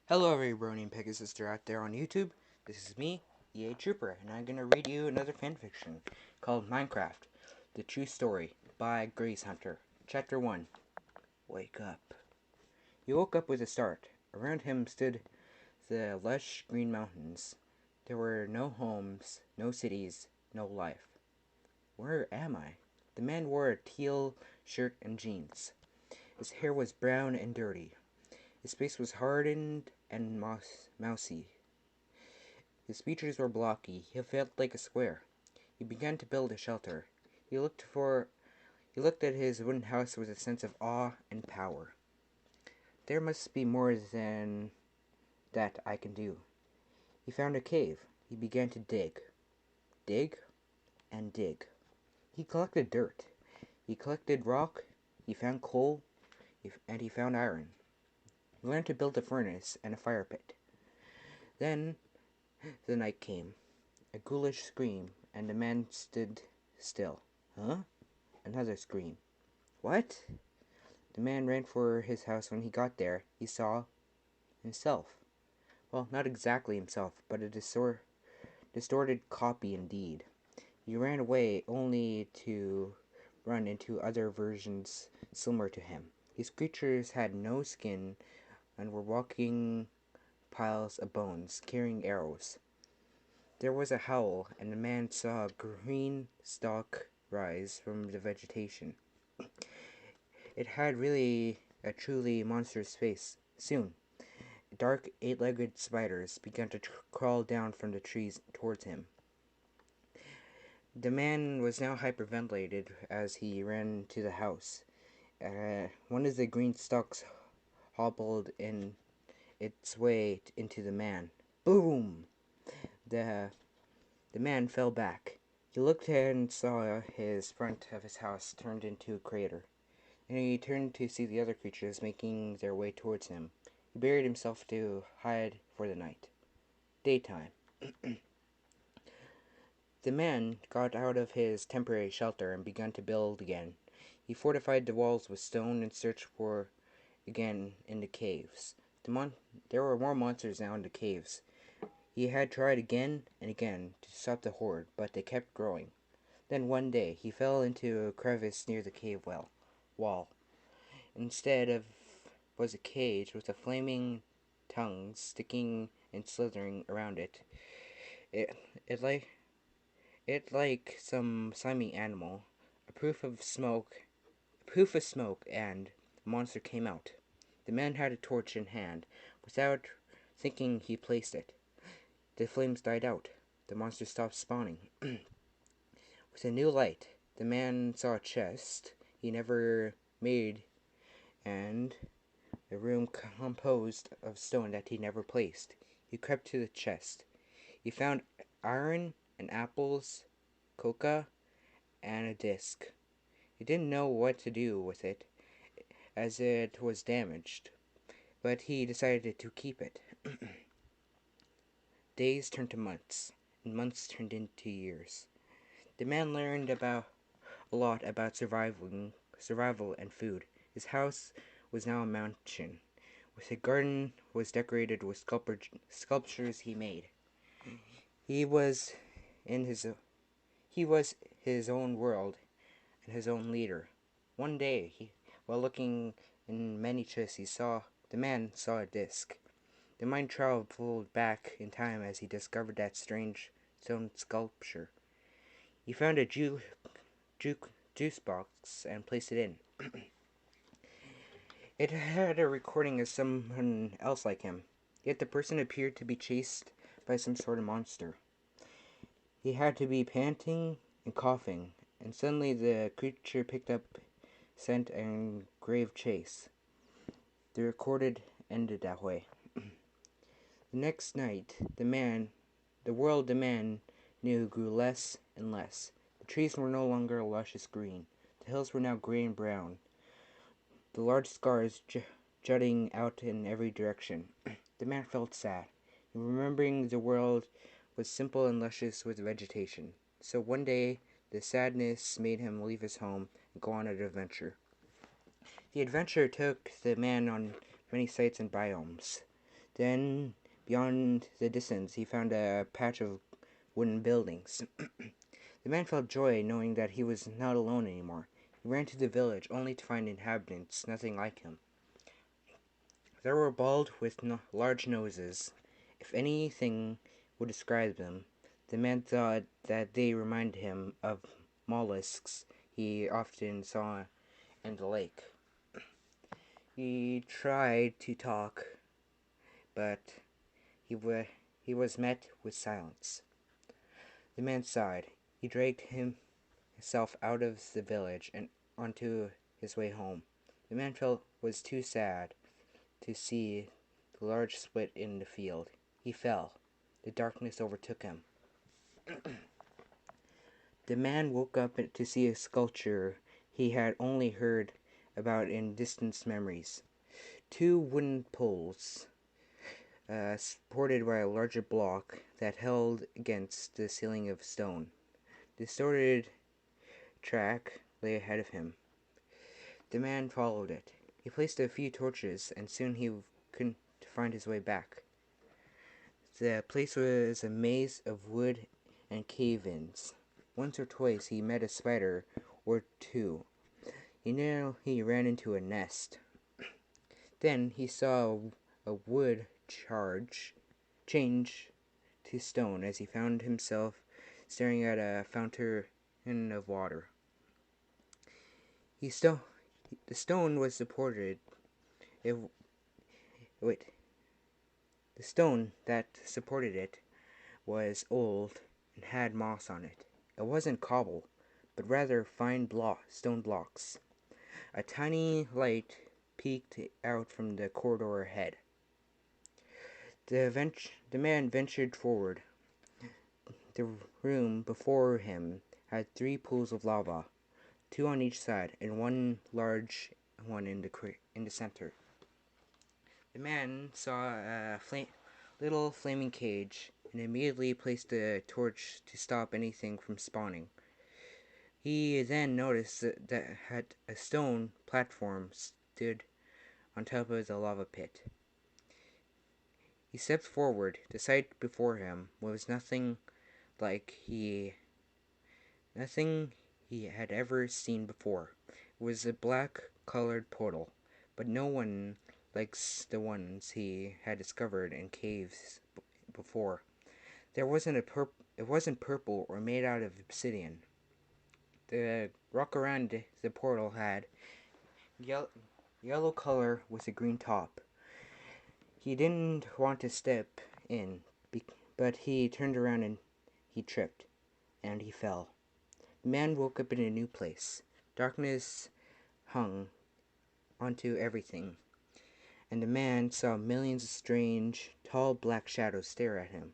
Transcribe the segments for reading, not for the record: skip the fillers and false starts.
Hello everybody and Pegasus out there on YouTube. This is me, EAtrooper, and I'm gonna read you another fanfiction called Minecraft, The True Story by Grace Hunter. Chapter 1. Wake up. He woke up with a start. Around him stood the lush green mountains. There were no homes, no cities, no life. Where am I? The man wore a teal shirt and jeans. His hair was brown and dirty. His face was hardened and mousy. His features were blocky. He felt like a square. He began to build a shelter. He looked at his wooden house with a sense of awe and power. There must be more than that I can do. He found a cave. He began to dig. Dig and dig. He collected dirt. He collected rock. He found coal. And he found iron. He learned to build a furnace and a fire pit. Then the night came. A ghoulish scream, and the man stood still. Huh? Another scream. What? The man ran for his house. When he got there, he saw himself. Well, not exactly himself, but a distorted copy indeed. He ran away only to run into other versions similar to him. These creatures had no skin and were walking piles of bones, carrying arrows. There was a howl, and the man saw a green stalk rise from the vegetation. It had really a truly monstrous face. Soon, dark eight-legged spiders began to crawl down from the trees towards him. The man was now hyperventilated as he ran to the house. One of the green stalks hobbled in its way into the man. Boom! The man fell back. He looked and saw his front of his house turned into a crater. And he turned to see the other creatures making their way towards him. He buried himself to hide for the night. Daytime. The man got out of his temporary shelter and began to build again. He fortified the walls with stone and searched for again in the caves. There were more monsters now in the caves. He had tried again and again to stop the horde, but they kept growing. Then one day he fell into a crevice near the cave wall. Instead of was a cage with a flaming tongue sticking and slithering around it. It like some slimy animal. A proof of smoke, and the monster came out. The man had a torch in hand. Without thinking, he placed it. The flames died out. The monster stopped spawning. With a new light, the man saw a chest he never made and a room composed of stone that he never placed. He crept to the chest. He found iron and apples, coca, and a disc. He didn't know what to do with it, as it was damaged, but he decided to keep it. Days turned to months, and months turned into years. The man learned a lot about survival and food. His house was now a mansion, with a garden was decorated with sculptures he made. He was his own world and his own leader. One day, while looking in many chests, the man saw a disc. The mind traveled back in time as he discovered that strange stone sculpture. He found a juice box and placed it in. It had a recording of someone else like him, yet the person appeared to be chased by some sort of monster. He had to be panting and coughing, and suddenly the creature picked up scent and gave chase. The recorded ended that way. The next night, the world the man knew grew less and less. The trees were no longer luscious green. The hills were now gray and brown, the large scars jutting out in every direction. The man felt sad, remembering the world was simple and luscious with vegetation. So one day, the sadness made him leave his home and go on an adventure. The adventure took the man on many sights and biomes. Then, beyond the distance, he found a patch of wooden buildings. The man felt joy knowing that he was not alone anymore. He ran to the village, only to find inhabitants nothing like him. They were bald with large noses. If anything would describe them, the man thought that they reminded him of mollusks he often saw in the lake. He tried to talk, but he was met with silence. The man sighed. He dragged himself out of the village and onto his way home. The man was too sad to see the large split in the field. He fell. The darkness overtook him. The man woke up to see a sculpture he had only heard about in distant memories. Two wooden poles, supported by a larger block that held against the ceiling of stone. The distorted track lay ahead of him. The man followed it. He placed a few torches, and soon he couldn't find his way back. The place was a maze of wood and cave-ins. Once or twice he met a spider or two. He ran into a nest. Then he saw a wood change to stone as he found himself staring at a fountain of water. The stone was supported. The stone that supported it was old and had moss on it. It wasn't cobble, but rather fine stone blocks. A tiny light peeked out from the corridor ahead. The man ventured forward. The room before him had 3 pools of lava, 2 on each side, and one large one in the center. The man saw a little flaming cage and immediately placed a torch to stop anything from spawning. He then noticed that a stone platform stood on top of the lava pit. He stepped forward. The sight before him was nothing he had ever seen before. It was a black-colored portal, but no one like the ones he had discovered in caves before. It wasn't purple or made out of obsidian. The rock around the portal had yellow color with a green top. He didn't want to step in, but he turned around and he tripped, and he fell. The man woke up in a new place. Darkness hung onto everything, and the man saw millions of strange, tall black shadows stare at him.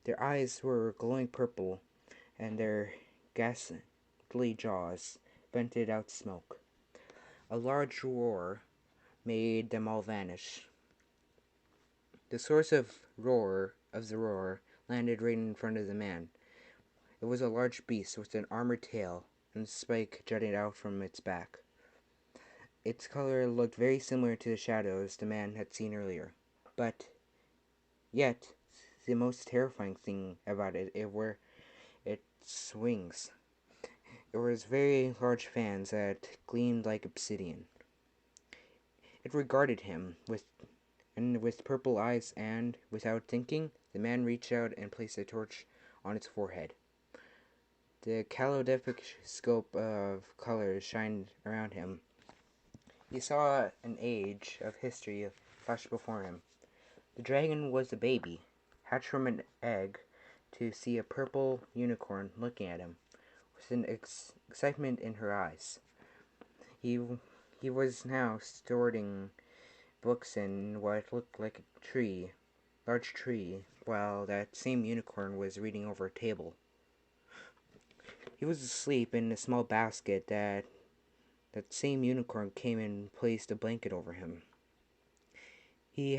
Their eyes were glowing purple, and their ghastly jaws vented out smoke. A large roar made them all vanish. The source of the roar landed right in front of the man. It was a large beast with an armored tail and a spike jutting out from its back. Its color looked very similar to the shadows the man had seen earlier, but yet the most terrifying thing about it were its wings. It was very large fans that gleamed like obsidian. It regarded him with purple eyes, and, without thinking, the man reached out and placed a torch on its forehead. The kaleidoscope of colors shined around him. He saw an age of history flash before him. The dragon was a baby, hatched from an egg, to see a purple unicorn looking at him, with an excitement in her eyes. He was now storing books in what looked like a large tree, while that same unicorn was reading over a table. He was asleep in a small basket that same unicorn came and placed a blanket over him. He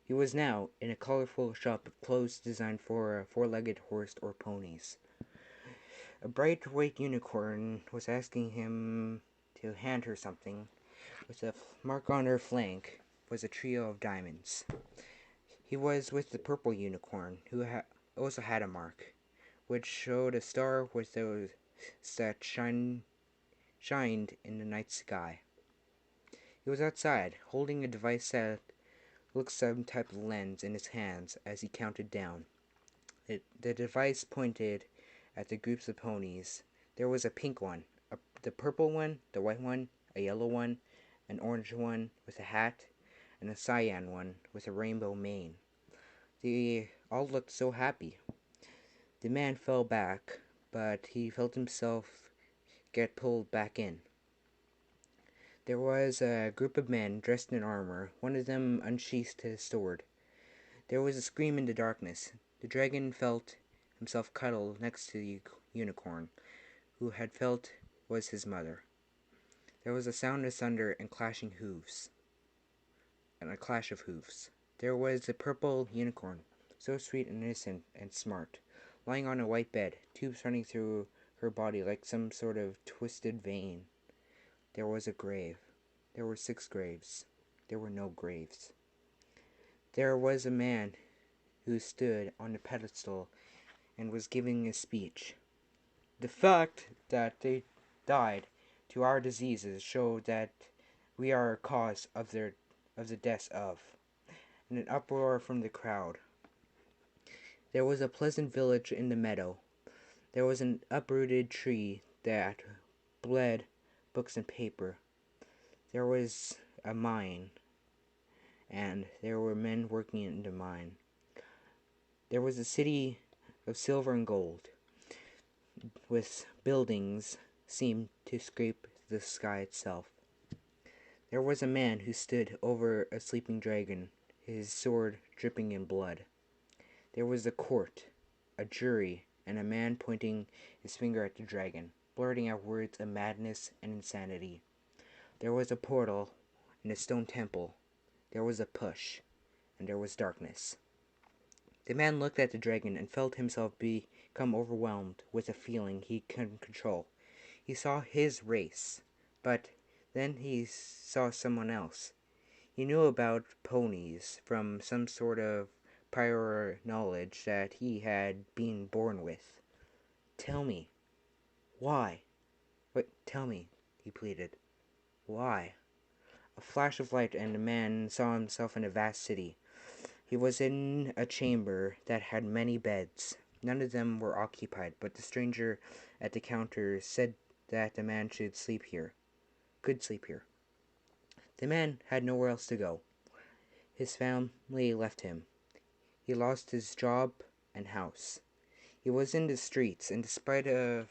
was now in a colorful shop of clothes designed for a 4-legged horse or ponies. A bright white unicorn was asking him to hand her something, with a mark on her flank. was a trio of diamonds. He was with the purple unicorn, who also had a mark, which showed a star with those that shined in the night sky. He was outside, holding a device that looked some type of lens in his hands as he counted down. The device pointed at the groups of ponies. There was a pink one, the purple one, the white one, a yellow one, an orange one with a hat, and a cyan one with a rainbow mane. They all looked so happy. The man fell back, but he felt himself get pulled back in. There was a group of men dressed in armor. One of them unsheathed his sword. There was a scream in the darkness. The dragon felt himself cuddle next to the unicorn, who had felt was his mother. There was a sound of thunder and clashing hooves, and a clash of hooves. There was the purple unicorn, so sweet and innocent and smart, lying on a white bed, tubes running through her body like some sort of twisted vein. There was a grave. There were 6 graves. There were no graves. There was a man who stood on a pedestal and was giving a speech. The fact that they died to our diseases showed that we are a cause of the deaths of, and an uproar from the crowd. There was a pleasant village in the meadow. There was an uprooted tree that bled books and paper. There was a mine, and there were men working in the mine. There was a city of silver and gold, with buildings seemed to scrape the sky itself. There was a man who stood over a sleeping dragon, his sword dripping in blood. There was a court, a jury, and a man pointing his finger at the dragon, blurting out words of madness and insanity. There was a portal and a stone temple. There was a push, and there was darkness. The man looked at the dragon and felt himself become overwhelmed with a feeling he couldn't control. He saw his race, but then he saw someone else. He knew about ponies from some sort of prior knowledge that he had been born with. Tell me. Why? Wait, tell me, he pleaded. Why? A flash of light and the man saw himself in a vast city. He was in a chamber that had many beds. None of them were occupied, but the stranger at the counter said that the man could sleep here. The man had nowhere else to go. His family left him. He lost his job and house. He was in the streets, and despite of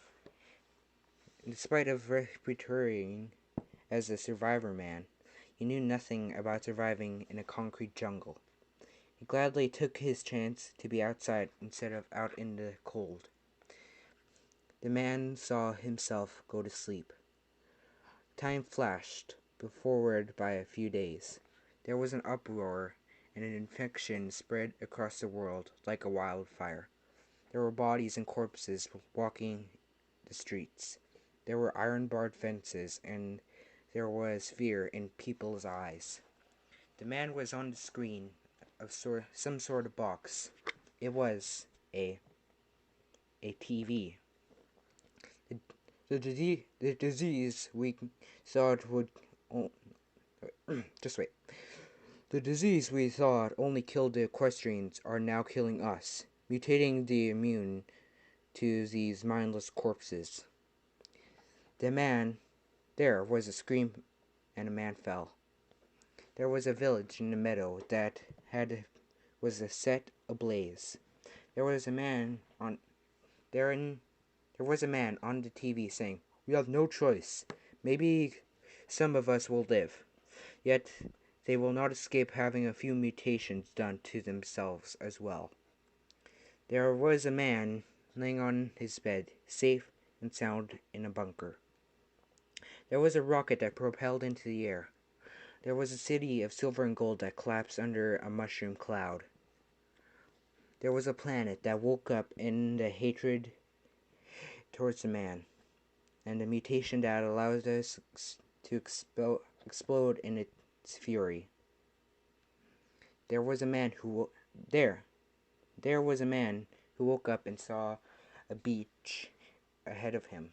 reputing as a survivor man, he knew nothing about surviving in a concrete jungle. He gladly took his chance to be outside instead of out in the cold. The man saw himself go to sleep. Time flashed forward by a few days. There was an uproar, and an infection spread across the world like a wildfire. There were bodies and corpses walking the streets. There were iron-barred fences, and there was fear in people's eyes. The man was on the screen of some sort of box. It was a TV. The disease we thought would just wait. The disease we thought only killed the equestrians are now killing us, mutating the immune to these mindless corpses. There was a scream, and a man fell. There was a village in the meadow that was set ablaze. There was a man on the TV saying, "We have no choice. Maybe some of us will live. Yet they will not escape having a few mutations done to themselves as well." There was a man laying on his bed, safe and sound in a bunker. There was a rocket that propelled into the air. There was a city of silver and gold that collapsed under a mushroom cloud. There was a planet that woke up in the hatred towards the man, and a mutation that allowed us to explode in its fury. There was a man who there there was a man who woke up and saw a beach ahead of him.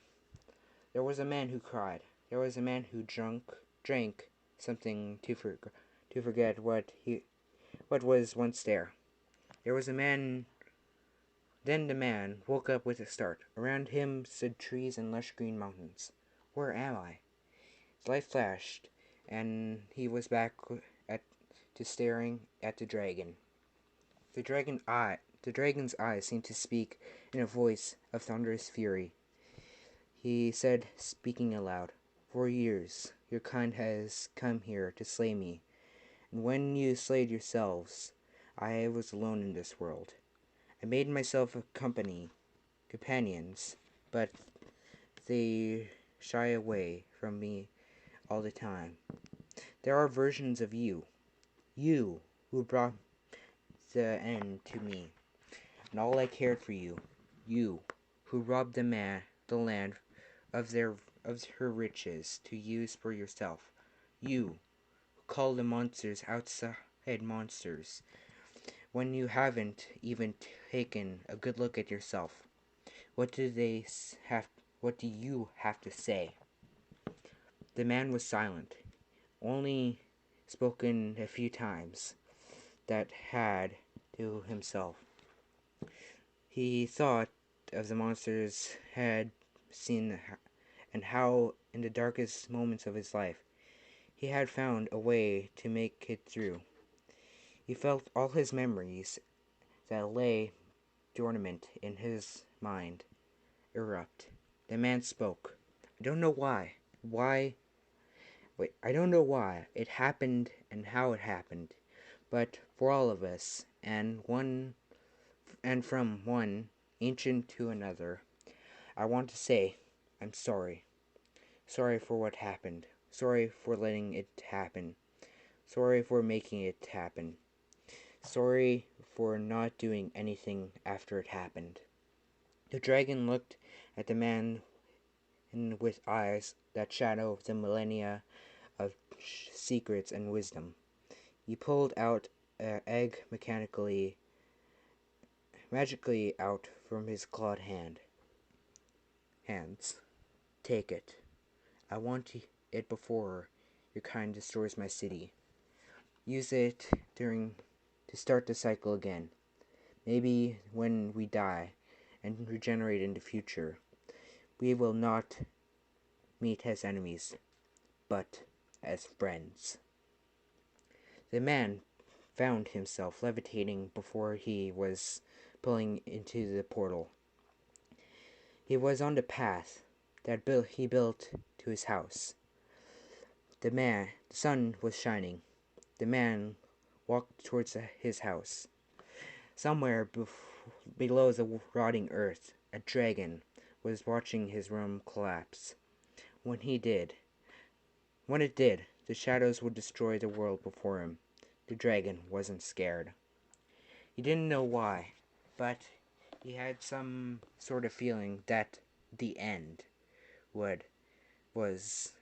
There was a man who cried. There was a man who drank something to forget what was once there. There was a man. Then the man woke up with a start. Around him stood trees and lush green mountains. Where am I? His light flashed, and he was back at to staring at the dragon. The dragon's eyes seemed to speak in a voice of thunderous fury. He said, speaking aloud, "For years your kind has come here to slay me, and when you slayed yourselves, I was alone in this world. I made myself a companions, but they shy away from me all the time. There are versions of you who brought the end to me, and all I cared for you who robbed the land of her riches to use for yourself, you who call the monsters outside monsters when you haven't even taken a good look at yourself. What do you have to say?" The man was silent, only spoken a few times, that had to himself. He thought of the monsters had seen and how in the darkest moments of his life he had found a way to make it through. He felt all his memories that lay dormant in his mind erupt. The man spoke. I don't know why. I don't know why it happened and how it happened, but for all of us, and from one ancient to another, I want to say, I'm sorry. Sorry for what happened. Sorry for letting it happen. Sorry for making it happen. Sorry for not doing anything after it happened. The dragon looked at the man with eyes that shadow the millennia of secrets and wisdom. He pulled out an egg magically out from his clawed hands. Take it. I want it before your kind destroys my city. Use it to start the cycle again. Maybe when we die and regenerate in the future, we will not meet as enemies, but as friends. The man found himself levitating before he was pulling into the portal. He was on the path that he built to his house. The sun was shining. The man walked towards his house. Somewhere below the rotting earth, a dragon was watching his room collapse. When it did, the shadows would destroy the world before him. The dragon wasn't scared. He didn't know why, but he had some sort of feeling that the end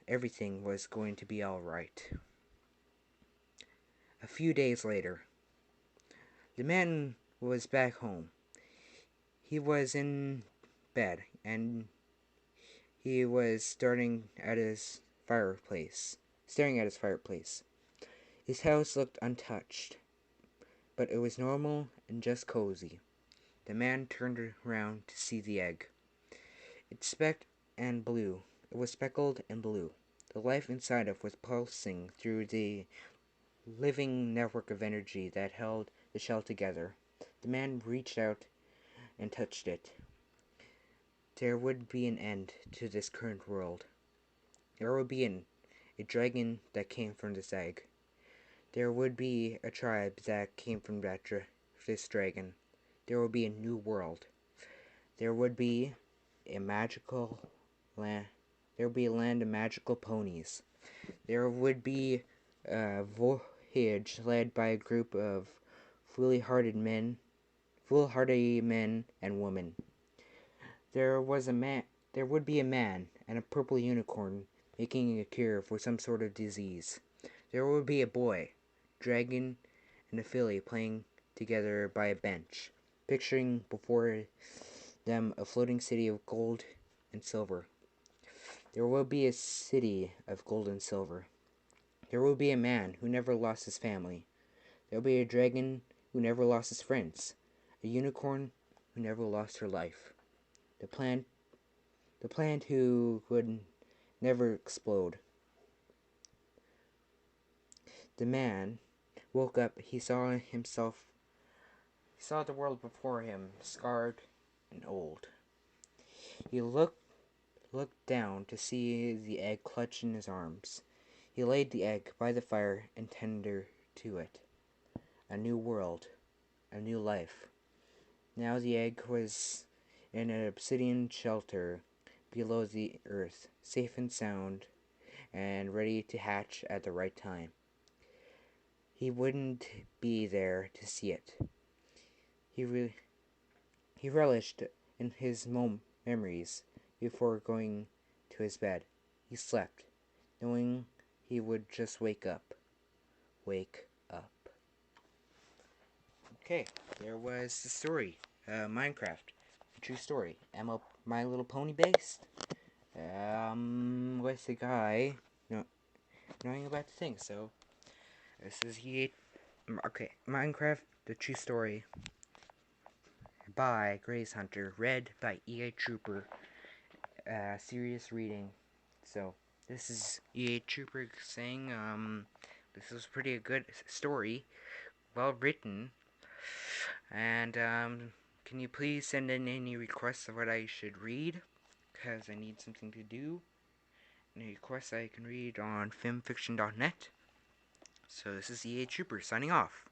everything was going to be all right. A few days later, the man was back home. He was in bed, and he was staring at his fireplace. His house looked untouched, but it was normal and just cozy. The man turned around to see the egg. It was speckled and blue. The life inside it was pulsing through the living network of energy that held the shell together. The man reached out and touched it. There would be an end to this current world. There would be a dragon that came from this egg. There would be a tribe that came from this dragon. There would be a new world. There would be a magical land. There would be a land of magical ponies. There would be a voyage led by a group of foolhardy men and women. There would be a man and a purple unicorn making a cure for some sort of disease. There would be a boy, dragon, and a filly playing together by a bench, picturing before them a floating city of gold and silver. There will be a city of gold and silver. There will be a man who never lost his family. There will be a dragon who never lost his friends. A unicorn who never lost her life. The plant who would never explode. The man woke up. He saw the world before him, scarred and old. He looked down to see the egg clutched in his arms. He laid the egg by the fire and tended to it. A new world, a new life. Now the egg was in an obsidian shelter below the earth, safe and sound, and ready to hatch at the right time. He wouldn't be there to see it. He relished in his memories before going to his bed. He slept, knowing he would just wake up. Wake up. Okay, there was the story. Minecraft. A true story. My Little Pony based. With the guy knowing about the thing. So, this is okay, Minecraft, the true story. By Grace Hunter. Read by EAtrooper. Serious reading. So, this is EAtrooper saying, this was pretty a good story. Well written. And, can you please send in any requests of what I should read? Because I need something to do. Any requests I can read on filmfiction.net. So this is EAtrooper signing off.